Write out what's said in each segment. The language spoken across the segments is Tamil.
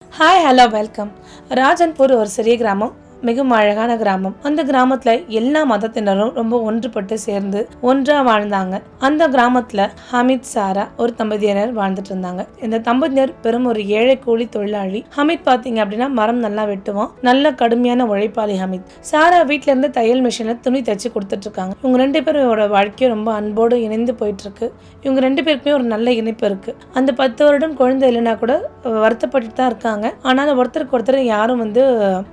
Hi hello welcome. ராஜன்பூர் ஒரு சிறிய கிராமம், மிகவும் அழகான கிராமம். அந்த கிராமத்துல எல்லா மதத்தினரும் ரொம்ப ஒன்றுபட்டு சேர்ந்து ஒன்றா வாழ்ந்தாங்க. அந்த கிராமத்துல ஹமீத், சாரா ஒரு தம்பதியினர் வாழ்ந்துட்டு இருந்தாங்க. இந்த தம்பதியினர் பெரும் ஒரு ஏழை கூலி தொழிலாளி. ஹமீத் பாத்தீங்க அப்படின்னா மரம் நல்லா வெட்டுவான், நல்ல கடுமையான உழைப்பாளி ஹமீத். சாரா வீட்டுல இருந்து தையல் மிஷின்ல துணி தைச்சு கொடுத்துட்டு இருக்காங்க. இவங்க ரெண்டு பேரோட வாழ்க்கையும் ரொம்ப அன்போடு இணைந்து போயிட்டு இருக்கு. இவங்க ரெண்டு பேருக்குமே ஒரு நல்ல இணைப்பு இருக்கு. அந்த 10 வருடம் குழந்தை இல்லைன்னா கூட வருத்தப்பட்டு தான் இருக்காங்க. ஆனாலும் ஒருத்தருக்கு ஒருத்தர் யாரும்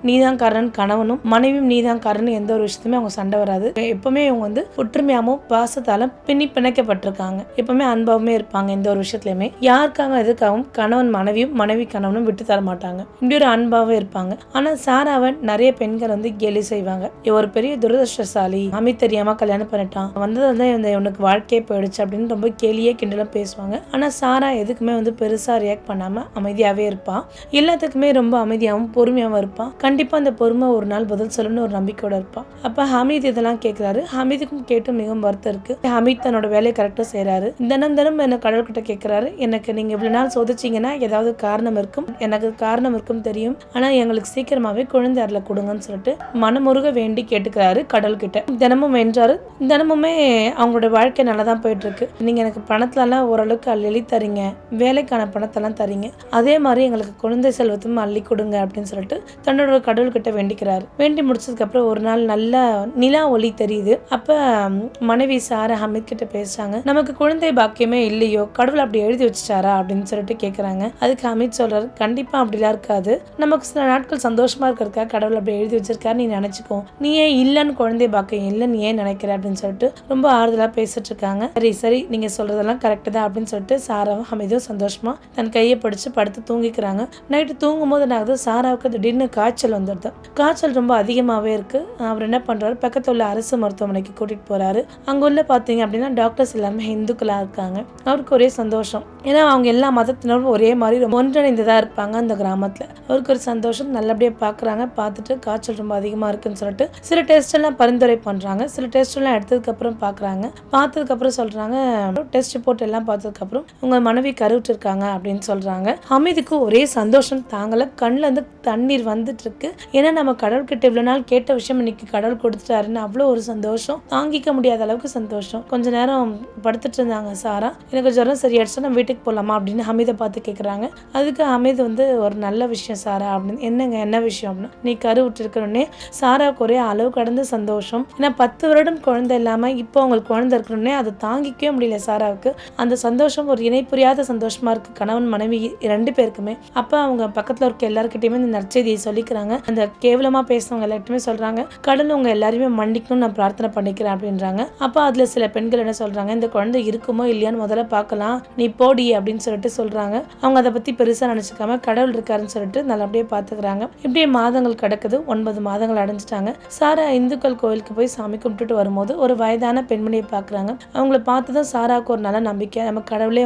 நீதான் காரணம், கணவனும் மனைவியும் நீதான் காரணம், எந்த ஒரு விஷயத்துமே அவங்க சண்டை வராது. எப்பவுமே இவங்க ஒற்றுமையாகவும் பாசத்தாலும் பிணைக்கப்பட்டிருக்காங்க. எப்பவுமே அன்பாவுமே இருப்பாங்க. எந்த ஒரு விஷயத்துலயுமே யாருக்காக எதுக்காகவும் கணவன் மனைவியும் மனைவி கணவனும் விட்டு தர மாட்டாங்க. இப்படி ஒரு அன்பாவே இருப்பாங்க. ஆனா சாராவை நிறைய பெண்கள் கேலி செய்வாங்க. ஒரு பெரிய துரதிருஷ்டசாலி, அமித் தெரியாம கல்யாணம் பண்ணிட்டான், வந்ததுதான் இவனுக்கு வாழ்க்கையே போயிடுச்சு அப்படின்னு ரொம்ப கேலியே கிண்டலும் பேசுவாங்க. ஆனா சாரா எதுக்குமே பெருசா ரியாக்ட் பண்ணாம அமைதியாவே இருப்பான். எல்லாத்துக்குமே ரொம்ப அமைதியாகவும் பொறுமையாவும் இருப்பான். கண்டிப்பா அந்த பொறுமை ஒரு நாள் பதில் சொல்லணும்னு ஒரு நம்பிக்கையோட இருப்பான். அப்ப ஹமீத் இதெல்லாம் கேட்கிறாரு. ஹமீதுக்கும் கேட்டு மிகவும் வருத்தம் இருக்கு. ஹமீத் தன்னோட வேலையை கரெக்டா செய்யறாரு. தினம் என்ன கடவுள்கிட்ட கேட்கிறாரு, எனக்கு நீங்க இவ்வளவு நாள் சோதிச்சீங்கன்னா ஏதாவது காரணம் இருக்கும், எனக்கு காரணம் இருக்கும் தெரியும், ஆனா எங்களுக்கு சீக்கிரமாவே குழந்தை அருளை கொடுங்கன்னு சொல்லிட்டு மனமுருக வேண்டி கேட்டுக்கிறாரு கடவுள் கிட்ட. தினமும் வென்றாரு. தினமுமே அவங்களோட வாழ்க்கை நல்லாதான் போயிட்டு இருக்கு. நீங்க எனக்கு பணத்துல எல்லாம் ஓரளவுக்கு அள்ளி தரீங்க, வேலைக்கான பணத்தெல்லாம் தரீங்க, அதே மாதிரி எங்களுக்கு குழந்தை செல்வத்தும் அள்ளி கொடுங்க அப்படின்னு சொல்லிட்டு தன்னோட கடவுள்கிட்ட வேண்டிக்கிறாரு. வேண்டி முடிச்சதுக்கு அப்புறம் ஒரு நாள் நல்ல நிலா ஒளி தெரியுது. அப்ப மனைவி சாரா ஹமீத் கிட்ட பேசுறாங்க. நமக்கு குழந்தை பாக்கியமே இல்லையோ, கடவுள் அப்படி எழுதி வச்சுட்டாரா அப்படின்னு சொல்லிட்டு கேக்குறாங்க. அதுக்கு ஹமீத் சொல்றாரு, கண்டிப்பா அப்படிலாம் இருக்காது, நமக்கு சில நாட்கள் சந்தோஷமா இருக்கிறதுக்கா கடவுள் அப்படி எழுதி வச்சிருக்காரு, நீ நினைச்சுக்கோ, நீ ஏன் இல்லன்னு குழந்தை பாக்கியம் இல்லை நீ ஏன் நினைக்கிற அப்படின்னு சொல்லிட்டு ரொம்ப ஆறுதலா பேசிட்டு இருக்காங்க. சரி சரி நீங்க சொல்றதெல்லாம் கரெக்ட் தான் அப்படின்னு சொல்லிட்டு சாராவும் ஹமீதும் சந்தோஷமா தன் கையை பிடிச்சு படுத்து தூங்கிக்கிறாங்க. நைட்டு தூங்கும் போது என்ன ஆகுது, சாராவுக்கு திடீர்னு காய்ச்சல் வந்துடுது. காய்ச்சல் ரொம்ப அதிகமாவே இருக்கு. அவர் என்ன பண்றாரு, பக்கத்துல உள்ள அரசு மருத்துவமனைக்கு கூட்டிட்டு போறாரு. அங்க உள்ள பாத்தீங்க அப்படின்னா டாக்டர்ஸ் எல்லாருமே இந்துக்களா இருக்காங்க. அவருக்கு ஒரே சந்தோஷம். ஏன்னா அவங்க எல்லா மதத்தினரும் ஒரே மாதிரி ரொம்ப ஒன்றிணைந்ததா இருப்பாங்க அந்த கிராமத்துல. அவருக்கு ஒரு சந்தோஷம். நல்லபடியா பாக்குறாங்க. பார்த்துட்டு காய்ச்சல் ரொம்ப அதிகமா இருக்குன்னு சொல்லிட்டு சில டெஸ்ட் எல்லாம் பரிந்துரை பண்றாங்க. சில டெஸ்ட் எல்லாம் எடுத்ததுக்கு அப்புறம் பாக்குறாங்க. பார்த்ததுக்கு அப்புறம் சொல்றாங்க, டெஸ்ட் ரிப்போர்ட் எல்லாம் பார்த்ததுக்கு அப்புறம் உங்க மனைவி கருவுற்று இருக்காங்க அப்படின்னு சொல்றாங்க. ஹமீதுக்கு ஒரே சந்தோஷம் தாங்கல. கண்ணுல இருந்து தண்ணீர் வந்துட்டு இருக்கு. ஏன்னா நம்ம கடவுள் கிட்ட இவ்வளவு நாள் கேட்ட விஷயம் இன்னைக்கு கடவுள் கொடுத்துட்டாருன்னு அவ்வளவு ஒரு சந்தோஷம், தாங்கிக்க முடியாத அளவுக்கு சந்தோஷம். கொஞ்ச நேரம் படுத்துட்டு இருந்தாங்க சாரா. எனக்கு ஜுரம் சரியாயிடுச்சு, நம்ம வீட்டுக்கு போலாமா அப்படின்னு ஹமீதை பார்த்து கேட்குறாங்க. அதுக்கு ஹமீது ஒரு நல்ல விஷயம் சாரா அப்படின்னு. என்னங்க என்ன விஷயம் அப்படின்னா, நீ கரு விட்டுருக்கணுன்னே சாராவுக்கு ஒரே அளவு கடந்த சந்தோஷம். ஏன்னா 10 வருடம் குழந்தை இல்லாம இப்போ அவங்களுக்கு குழந்தை இருக்கணுன்னே அதை தாங்கிக்கவே முடியல சாராவுக்கு. அந்த சந்தோஷம் ஒரு இணை புரியாத சந்தோஷமா இருக்கு கணவன் மனைவி 2 பேருக்குமே. அப்ப அவங்க பக்கத்துல இருக்க எல்லாருக்கிட்டையுமே இந்த நற்செய்தியை சொல்லிக்கிறாங்க. அந்த கேவலமா பேசுறவங்க எல்லாருமே சொல்றாங்க, கடவுள் உங்க எல்லாருமே மன்னிக்கணும்னு நான் பிரார்த்தனை பண்ணிக்கிறேன் அப்படின்றாங்க. அப்ப அதுல சில பெண்கள் என்ன சொல்றாங்க, இந்த குழந்தை இருக்குமோ இல்லையான்னு முதல்ல பார்க்கலாம், நீ போடி அப்படின்னு சொல்லிட்டு சொல்றாங்க. அவங்க அதை பத்தி பெருசா நினைச்சுக்காம கடவுள் இருக்காருன்னு சொல்லிட்டு நல்லபடியா பாத்துக்கிறாங்க. இப்படியே மாதங்கள் கிடக்குது. 9 மாதங்கள் அடைஞ்சிட்டாங்க. சாரா இந்துக்கள் கோயிலுக்கு போய் சாமி கும்பிட்டுட்டு வரும்போது ஒரு வயதான பெண்மணியை பாக்குறாங்க. அவங்கள பார்த்துதான் சாராவுக்கு ஒரு நல்ல நம்பிக்கை, நம்ம கடவுளே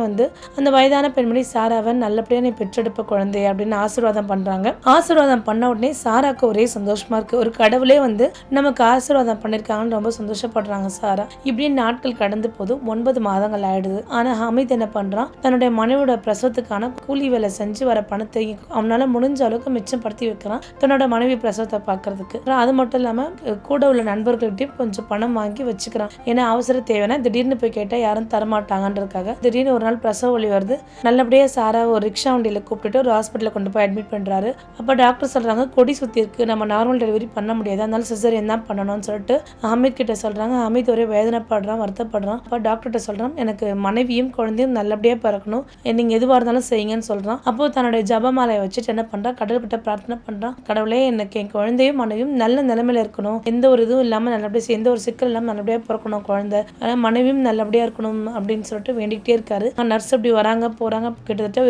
அந்த வயதான பெண்மணி சாராவை நல்லபடியா நீ பெற்றெடுப்ப குழந்தை அப்படின்னு ஆசீர்வாதம் பண்றாங்க. ஆசீர்வாதம் பண்ண உடனே சாராக்கு ஒரே சந்தோஷமா இருக்கு. ஒரு கடவுளே நமக்கு ஆசீர்வாதம் பண்ணிருக்காங்கன்னு ரொம்ப சந்தோஷப்படுறாங்க சாரா. இப்படியே நாட்கள் கடந்து போது 9 மாதங்கள் ஆயிடுது. ஆனா ஹமீத் என்ன பண்றான், தன்னுடைய மனைவியோட பிரசவத்துக்கான கூலி வேலை செஞ்சு வர பணத்தை அவனால முடிஞ்ச அளவுக்கு மிச்சப்படுத்தி வைக்கிறான் தன்னோட மனைவி பிரசவத்தை பாக்குறதுக்கு. அது மட்டும் இல்லாம கூட உள்ள நண்பர்கள்கிட்டயும் கொஞ்சம் பணம் வாங்கி வச்சுக்கிறான். ஏன்னா அவசர தேவைன்னா திடீர்னு போய் கேட்டா யாரும் தரமாட்டாங்கன்றதுக்காக. திடீர்னு ஒரு நாள் பிரசவ வலி வருது. நல்லபடியா சாரா ஒரு ரிக்ஷா வண்டியில கூப்பிட்டுட்டு ஒரு ஹாஸ்பிட்டல கொண்டு போய் அட்மிட் பண்றாரு. அப்ப டாக்டர் சொல்றாங்க, கொடி சுத்தி இருக்கு, நம்ம நார்மல் டெலிவரி பண்ண முடியாது, அதனால சிசேரியன் தான் பண்ணணும்னு சொல்லிட்டு ஹமீத் கிட்ட சொல்றாங்க. ஹமீத் ஒரே வேதனைப்படுறான், வருத்தப்படுறான். அப்ப டாக்டர்கிட்ட சொல்றான், எனக்கு மனைவியும் குழந்தையும் நல்லபடியா பிறக்கணும், நீங்க எதுவா இருந்தாலும் செய்யுங்கன்னு சொல்றான். அப்போ தன்னுடைய ஜபமாலையை வச்சுட்டு என்ன பண்றான், கடவுள்கிட்ட பிரார்த்தனை பண்றான், கடவுளே எனக்கு என் குழந்தையும் மனைவியும் நல்ல நிலைமையில இருக்கணும், எந்த ஒரு இதுவும் இல்லாம நல்லபடியா, எந்த ஒரு சிக்கல் இல்லாம நல்லபடியா பிறக்கணும் குழந்தை, மனைவியும் நல்லபடியா இருக்கணும் அப்படின்னு சொல்லிட்டு வேண்டிக்கிட்டே இருக்காரு. நர்ஸ் அப்படி வராங்க போறாங்க. கிட்டத்தட்ட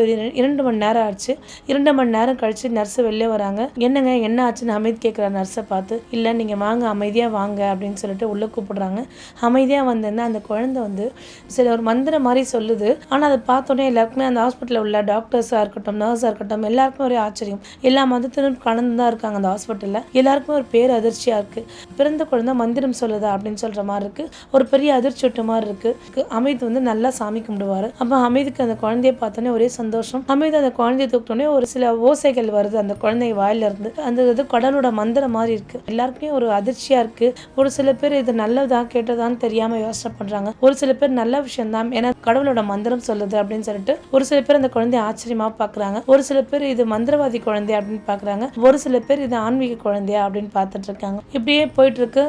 2 மணி நேரம் ஆச்சு. 2 மணி நேரம் கழிச்சு நர்ஸ் வெளியே வராங்க. என்னங்க என்ன ஆச்சு, அப்படின்னு ஹமீத் கேட்குற நர்ஸை பார்த்து, இல்லை நீங்கள் வாங்க, அமைதியாக வாங்க அப்படின்னு சொல்லிட்டு உள்ளே கூப்பிடுறாங்க. அமைதியாக வந்தேன்னா அந்த குழந்தை வந்து சில ஒரு மந்திரம் மாதிரி சொல்லுது. ஆனால் அதை பார்த்தோன்னே எல்லாருக்குமே அந்த ஹாஸ்பிட்டலில் உள்ள டாக்டர்ஸாக இருக்கட்டும், நர்ஸாக இருக்கட்டும், எல்லாருக்குமே ஒரே ஆச்சரியம். எல்லா மதத்திலும் கலந்து தான் இருக்காங்க அந்த ஹாஸ்பிட்டலில். எல்லாருக்குமே ஒரு பேர் அதிர்ச்சியாக இருக்குது. பிறந்த குழந்தை மந்திரம் சொல்லுதா அப்படின்னு சொல்கிற மாதிரி இருக்குது. ஒரு பெரிய அதிர்ச்சி விட்ட மாதிரி இருக்குது. ஹமீத் வந்து நல்லா சாமி கும்பிடுவார். அப்போ ஹமீதுக்கு அந்த குழந்தைய பார்த்தோன்னே ஒரே சந்தோஷம். ஹமீத் அந்த குழந்தைய தூக்கிட்டோன்னே ஒரு சில ஓசைகள் வருது அந்த குழந்தை வாயிலிருந்து. அந்த இது கடவுளோட மந்திரம் மாதிரி இருக்குது. எல்லாருக்குமே ஒரு அதிர்ச்சியாக இருக்குது. ஒரு சில பேர் இது நல்லதா கேட்டதான்னு தெரியாமல் யோசனை பண்ணுறாங்க. ஒரு சில பேர் நல்ல விஷயம் தான், ஏன்னா கடவுளோட மந்திரம் சொல்லுது அப்படின்னு சொல்லிட்டு ஒரு சில பேர் அந்த குழந்தைய ஆச்சரியமாக பார்க்குறாங்க. ஒரு சில பேர் இது மந்திரவாதி குழந்தை அப்படின்னு பார்க்குறாங்க. ஒரு சில பேர் இது ஆன்மீக குழந்தையா அப்படின்னு பார்த்துட்டு இருக்காங்க. இப்படியே போயிட்டு இருக்கு.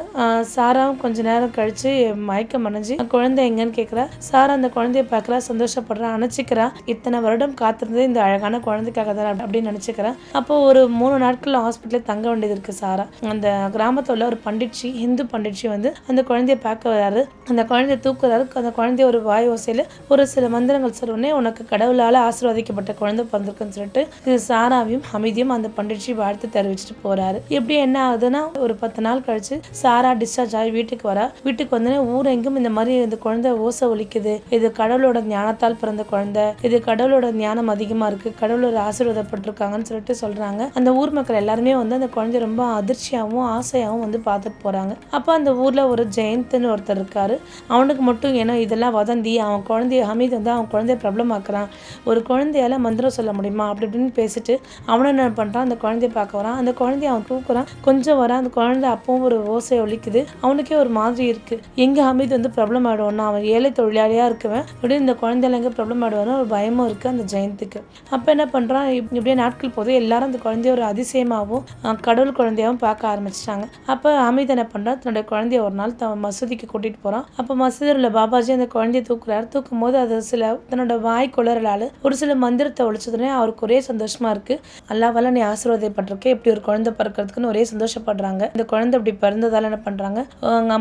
சாராவும் கொஞ்ச நேரம் கழிச்சு மயக்கம் அடைஞ்சு குழந்தை எங்கன்னு கேட்குறா. சாரா அந்த குழந்தைய பார்க்குறா, சந்தோஷப்படுறா, அணைச்சிக்கிறா. இத்தனை வருடம் காத்திருந்தது இந்த அழகான குழந்தைக்காக தான் அப்படின்னு நினைச்சுக்கிறேன். அப்போ ஒரு 3 நாட்கள் ஹாஸ்பிட்டலில் தங்க வேண்டியது இருக்கு சாரா. அந்த கிராமத்தில் உள்ள ஒரு பண்டிட்ஜி, ஹிந்து பண்டிட்ஜி வந்து அந்த குழந்தைய பார்க்க வராரு. அந்த குழந்தைய தூக்குறாரு. அந்த குழந்தைய ஒரு வாய் ஓசையில் ஒரு சில மந்திரங்கள் சொல்லுவோன்னே, உனக்கு கடவுளால் ஆசீர்வதிக்கப்பட்ட குழந்தை பிறந்திருக்குன்னு சொல்லிட்டு இது சாராவையும் ஹமீதையும் அந்த பண்டிட்ஜி வாழ்த்து தெரிவிச்சுட்டு போறாரு. இப்படி என்ன ஆகுதுன்னா, ஒரு 10 நாள் கழிச்சு சாரா டிஸ்சார்ஜ் ஆகி வீட்டுக்கு வரா. வீட்டுக்கு வந்தோடனே ஊரெங்கும் இந்த மாதிரி இந்த குழந்தை ஓசை ஒலிக்குது, இது கடவுளோட ஞானத்தால் பிறந்த குழந்தை, இது கடவுளோட ஞானம் அதிகமா இருக்கு, கடவுளோட ஆசீர்வாதப்பட்டிருக்காங்கன்னு சொல்லிட்டு சொல்றாங்க. அந்த ஊர் மக்கள் எல்லாருமே வந்து அந்த குழந்தை ரொம்ப அதிர்ச்சியாகவும் ஆசையாகவும் வந்து பார்த்துட்டு போறாங்க. அப்போ அந்த ஊர்ல ஒரு ஜெயந்த்னு ஒருத்தர் இருக்காரு. அவனுக்கு மட்டும் ஏன்னா இதெல்லாம் வதந்தி, அவன் குழந்தைய ஹமீத் வந்து அவன் குழந்தைய ப்ராப்ளம் ஆக்குறான், ஒரு குழந்தையால மந்திரம் சொல்ல முடியுமா அப்படி இப்படின்னு பேசிட்டு அவனை என்ன பண்றான், அந்த குழந்தைய பார்க்க வரான். அந்த குழந்தைய அவன் தூக்குறான். கொஞ்சம் வர அந்த குழந்தை அப்பவும் ஒரு ஓசை ஒலிக்குது. அவனுக்கே ஒரு மாதிரி இருக்கு. எங்க ஹமீத் வந்து ப்ராப்ளம் ஆயிடுவான்னா, அவன் ஏழை தொழிலாளியா இருக்குவேன், இப்படி இந்த குழந்தையில எங்க ப்ராப்ளம் ஆயிடுவான்னு ஒரு பயமும் இருக்கு அந்த ஜெயந்துக்கு. அப்ப என்ன பண்றான், இப்படியே நாட்கள் போது எல்லாரும் அந்த குழந்தைய ஒரு அதிசயமாகவும் கடவுள் குழந்தையாகவும் பார்க்க ஆரம்பிச்சிட்டாங்க. அப்ப ஹமீத் என்ன பண்றான், தன்னுடைய குழந்தைய ஒரு நாள் மசூதிக்கு கூட்டிட்டு போறான். அப்ப மசூதியில் உள்ள பாபாஜி அந்த குழந்தைய தூக்குறாரு. தூக்கும் போது அது சில தன்னோட வாய் குளறலால ஒரு சில மந்திரத்தை ஒழிச்சதுனே அவருக்கு ஒரே சந்தோஷமா இருக்கு. அல்லாஹ்வால நீ ஆசீர்வாதப்பட்டிருக்க, இப்படி ஒரு குழந்தை பிறக்கிறதுக்குன்னு ஒரே சந்தோஷப்படுறாங்க. இந்த குழந்தை இப்படி பிறந்ததால என்ன பண்றாங்க,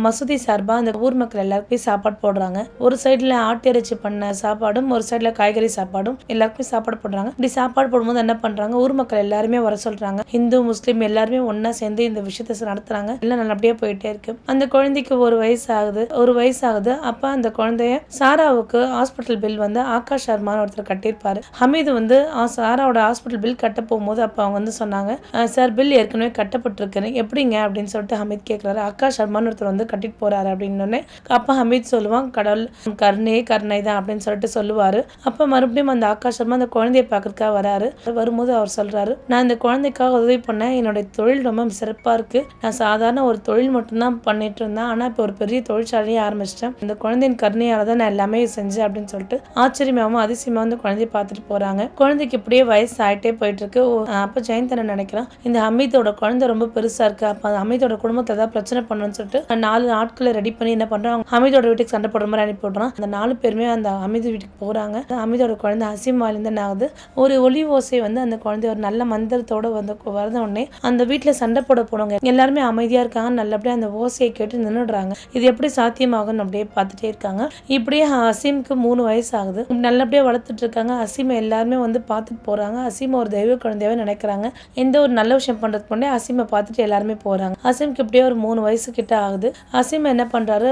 மசூதி சார்பா அந்த ஊர் மக்கள் எல்லாருக்குமே சாப்பாடு போடுறாங்க. ஒரு சைடுல ஆட்டிறைச்சி பண்ண சாப்பாடும், ஒரு சைடுல காய்கறி சாப்பாடும் எல்லாருக்குமே சாப்பாடு போடுறாங்க. இப்படி சாப்பாடு போடும்போது என்ன பண்றாங்க, ஊர் மக்கள் எல்லாருமே வர சொல்றாங்க. இந்து முஸ்லீம் எல்லாருமே ஒன்னா சேர்ந்து இந்த விஷயத்தை நடத்துறாங்க. எல்லாம் நல்லபடியா போயிட்டே இருக்கு. அந்த குழந்தைக்கு ஒரு வயசு ஆகுது. அப்ப அந்த குழந்தைய சாராவுக்கு ஹாஸ்பிட்டல் பில் வந்து ஆகாஷ் சர்மான்னு ஒருத்தர் கட்டியிருப்பாரு. ஹமீது வந்து சாராவோட ஹாஸ்பிட்டல் பில் கட்ட போகும்போது அப்ப அவங்க வந்து சொன்னாங்க, சார் பில் ஏற்கனவே கட்டப்பட்டிருக்கு, எப்படிங்க அப்படின்னு சொல்லிட்டு ஹமீத் கேட்கிறாரு. ஆகாஷ் சர்மான்னு ஒருத்தர் வந்து கட்டிட்டு போறாரு அப்படின்னு. அப்ப ஹமீத் சொல்லுவான், கடவுள் கருணை தான் அப்படின்னு சொல்லிட்டு சொல்லுவாரு. அப்ப மறுபடியும் அந்த ஆகாஷ் சர்மா அந்த குழந்தைய பார்க்கறதுக்காக வராரு. வரும்போது அவர் சொல்றாரு, நான் இந்த குழந்தைக்காக உதவி பண்ணேன், என்னுடைய தொழில் ரொம்ப சிறப்பா இருக்கு, நான் சாதாரண ஒரு தொழில் மட்டும்தான் பண்ணிட்டு இருந்தேன், ஆனா இப்ப ஒரு பெரிய தொழிற்சாலையை ஆரம்பிச்சிட்டேன், இந்த குழந்தையின் கருணையால தான் நான் எல்லாமே செஞ்சேன் அப்படின்னு சொல்லிட்டு ஆச்சரியமாவும் அதிசயமா வந்து குழந்தைய பார்த்துட்டு போறாங்க. குழந்தைக்கு இப்படியே வயசு ஆயிட்டே போயிட்டு இருக்கு. அப்ப ஜெயந்த் என்ன நினைக்கிறான், இந்த ஹமீதோட குழந்தை ரொம்ப பெருசா இருக்கு, அப்ப ஹமீதோட குடும்பத்தை ஏதாவது பிரச்சனை பண்ணணும்னு சொல்லிட்டு 4 ஆட்களை ரெடி பண்ணி என்ன பண்றான், ஹமீதோட வீட்டுக்கு சண்டை போடுற மாதிரி அனுப்பி விடுறான். அந்த 4 பேருமே அந்த ஹமீது வீட்டுக்கு போறாங்க. ஹமீதோட குழந்தை ஹசீம் வாலிந்து என்ன ஆகுது, ஒரு ஒலி ஓசை வந்து அந்த குழந்தை ஒரு நல்ல மந்திரத்தோட வந்து வரத உடனே அந்த வீட்டுல சண்டை போட போனவங்க எல்லாருமே அமைதியா இருக்காங்க. நல்லபடியா அந்த ஓசையை கேட்டு நின்றுடுறாங்க. இது எப்படி சாத்தியமாகும்னு அப்படியே பார்த்துட்டே இருக்காங்க. இப்படியே ஹசீமுக்கு 3 வயசு ஆகுது. நல்லபடியா வளர்த்துட்டு இருக்காங்க. ஹசீமை எல்லாருமே வந்து பார்த்துட்டு போறாங்க. ஹசீமை ஒரு தெய்வ குழந்தையாவே நினைக்கிறாங்க. எந்த ஒரு நல்ல விஷயம் பண்றதுக்கு முன்னே ஹசீமை பார்த்துட்டு எல்லாருமே போறாங்க. ஹசீமுக்கு இப்படியே ஒரு 3 வயசு கிட்ட ஆகுது. ஹசீம் என்ன பண்றாரு,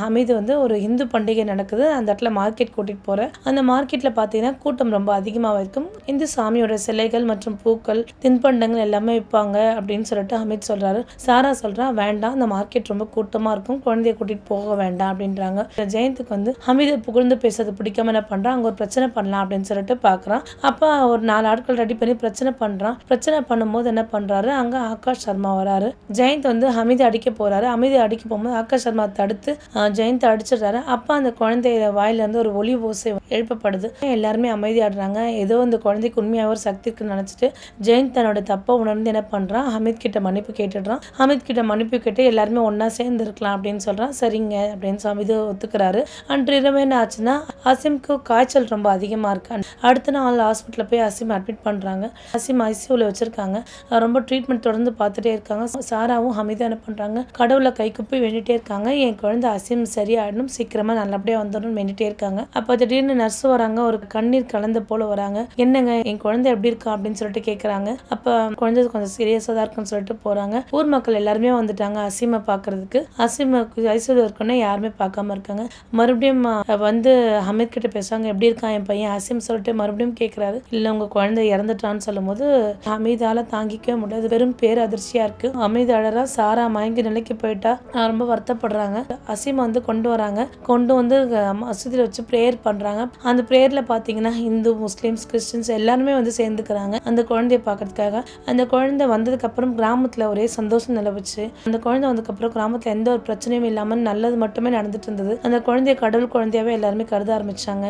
ஹமீது வந்து ஒரு இந்து பண்டிகை நடக்குது, அந்த இடத்துல மார்க்கெட் கூட்டிட்டு போற. அந்த மார்க்கெட்ல பாத்தீங்கன்னா கூட்டம் ரொம்ப அதிகமாக இருக்கும். இந்து சாமியோட சிலைகள் மற்றும் பூக்கள், தின்பண்டங்கள் எல்லாமே விற்பாங்க அப்படின்னு சொல்லிட்டு ஹமீத் சொல்றாரு. சாரா சொல்றா, வேண்டாம், அந்த மார்க்கெட் ரொம்ப கூட்டமா இருக்கும், குழந்தைய கூட்டிட்டு போக வேண்டாம் அப்படின்றாங்க. ஜெயந்துக்கு வந்து ஹமீதை புகழ்ந்து பேசுறது பிடிக்காம என்ன பண்றான், அங்க ஒரு பிரச்சனை பண்ணலாம் அப்படின்னு சொல்லிட்டு பாக்குறான். அப்ப ஒரு 4 ஆட்கள் ரெடி பண்ணி பிரச்சனை பண்றான். பிரச்சனை பண்ணும்போது என்ன பண்றாரு, அங்க ஆகாஷ் சர்மா வராரு. ஜெயந்த் வந்து ஹமீதை அடிக்க போறாரு. ஹமீதை அடிக்க போகும்போது ஆகாஷ் சர்மா தடுத்து ஜெயந்த் அடிச்சிடுறாரு. அப்ப அந்த குழந்தைய வாயில இருந்து ஒரு ஒலி ஓசை எழுப்பப்படுது. எல்லாருமே அமைதியாடுறாங்க. ஏதோ இந்த குழந்தைக்கு உண்மையாக ஒரு சக்தி இருக்குன்னு நினைச்சிட்டு ஜெயந்த் தன்னோட தப்பை உணர்ந்து என்ன பண்றான், ஹமீத் கிட்ட மன்னிப்பு கேட்டுடுறான். ஹமீத் கிட்ட மன்னிப்பு கேட்டு எல்லாருமே ஒன்னா சேர்ந்து இருக்கலாம் அப்படின்னு சொல்றான். சரிங்க அப்படின்னு ஹமீது ஒத்துக்கிறாரு. அன்று இரவு என்ன ஆச்சுன்னா, ஹசீமுக்கு காய்ச்சல் ரொம்ப அதிகமா இருக்கு. அடுத்த நாள் ஹாஸ்பிட்டல் போய் ஹசீம் அட்மிட் பண்றாங்க. ஹசீம் ஐசியூல வச்சிருக்காங்க. ரொம்ப ட்ரீட்மெண்ட் தொடர்ந்து பார்த்துட்டே இருக்காங்க. சாராவும் ஹமீதும் என்ன பண்றாங்க, கடவுளை கைக்குப்பி வேண்டிட்டே இருக்காங்க, என் குழந்தை ஹசீம் சரியாயிடணும், சீக்கிரமா நல்லபடியா வந்துடும் வேண்டிட்டே இருக்காங்க. அப்ப திடீர்னு நர்ஸ் வராங்க, ஒரு கண்ணீர் கலந்த போல வராங்க. என்னங்க என் குழந்தை எப்படி இருக்கா அப்படின்னு சொல்லிட்டு கேட்குறாங்க. அப்போ குழந்தை கொஞ்சம் சீரியஸாக தான் இருக்குன்னு சொல்லிட்டு போகிறாங்க. ஊர் மக்கள் எல்லாருமே வந்துட்டாங்க அசீமை பார்க்கறதுக்கு. அசீமுக்கு ஐசியூல இருக்கோன்னே யாருமே பார்க்காம இருக்காங்க. மறுபடியும் வந்து ஹமீத் கிட்ட பேசுவாங்க, எப்படி இருக்கான் என் பையன் அசீம் சொல்லிட்டு மறுபடியும் கேட்குறாரு. இல்லை உங்கள் குழந்தை இறந்துட்டான்னு சொல்லும் போது ஹமீதால தாங்கிக்கவே முடியாது. வெறும் பேரதிர்ச்சியாக இருக்கு. ஹமீத் அழறா, சாரா மயங்கி நிலைக்கு போயிட்டா. ரொம்ப வருத்தப்படுறாங்க. அசீம் வந்து கொண்டு வராங்க. கொண்டு வந்து மசூதியில் வச்சு ப்ரேயர் பண்ணுறாங்க. அந்த ப்ரேயரில் பார்த்தீங்கன்னா இந்து, முஸ்லீம்ஸ், கிறிஸ்டின்ஸ் எல்லாருமே வந்து சேர்ந்துக்கிறாங்க அந்த குழந்தைய பார்க்கறதுக்காக. அந்த குழந்தை வந்ததுக்கப்புறம் கிராமத்தில் ஒரே சந்தோஷம் நிலவுச்சு. அந்த குழந்தை வந்ததுக்கப்புறம் கிராமத்தில் எந்த ஒரு பிரச்சனையும் இல்லாமல் நல்லது மட்டுமே நடந்துட்டு இருந்தது. அந்த குழந்தைய கடவுள் குழந்தையாவே எல்லாருமே கருத ஆரம்பிச்சாங்க.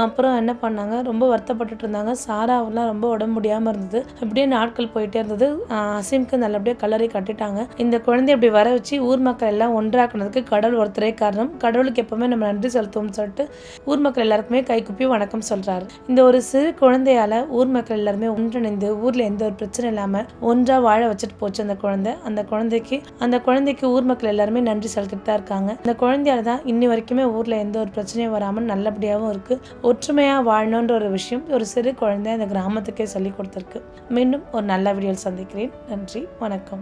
அப்புறம் என்ன பண்ணாங்க, ரொம்ப வருத்தப்பட்டுட்டு இருந்தாங்க. சாராவெல்லாம் ரொம்ப உடம்பு முடியாமல் இருந்தது. அப்படியே நாட்கள் போயிட்டே இருந்தது. அசீம்க்கு நல்லபடியாக கல்லறை கட்டிட்டாங்க. இந்த குழந்தைய அப்படி வர வச்சு ஊர் மக்கள் எல்லாம் ஒன்றாக்குனதுக்கு கடவுள் ஒருத்தரே காரணம். கடவுளுக்கு எப்பவுமே நம்ம நன்றி செலுத்துவோம்னு சொல்லிட்டு ஊர் மக்கள் எல்லாருக்குமே கைக்குப்பி வணக்கம் சொல்றாரு. இந்த ஒரு சிறு குழந்தையால ஊர் மக்கள் எல்லாருமே ஒன்றிணைந்து ஊர்ல எந்த ஒரு பிரச்சனை இல்லாம ஒன்றா வாழ வச்சுட்டு போச்சு அந்த குழந்தை. அந்த குழந்தைக்கு ஊர் மக்கள் எல்லாருமே நன்றி செலுத்திட்டு தான் இருக்காங்க. அந்த குழந்தையால தான் இன்னி வரைக்குமே ஊர்ல எந்த ஒரு பிரச்சனையும் வராமல் நல்லபடியாகவும் இருக்கு. ஒற்றுமையா வாழணுன்ற ஒரு விஷயம் ஒரு சிறு குழந்தை அந்த கிராமத்துக்கே சொல்லி கொடுத்துருக்கு. மீண்டும் ஒரு நல்ல வீடியோவில் சந்திக்கிறேன். நன்றி, வணக்கம்.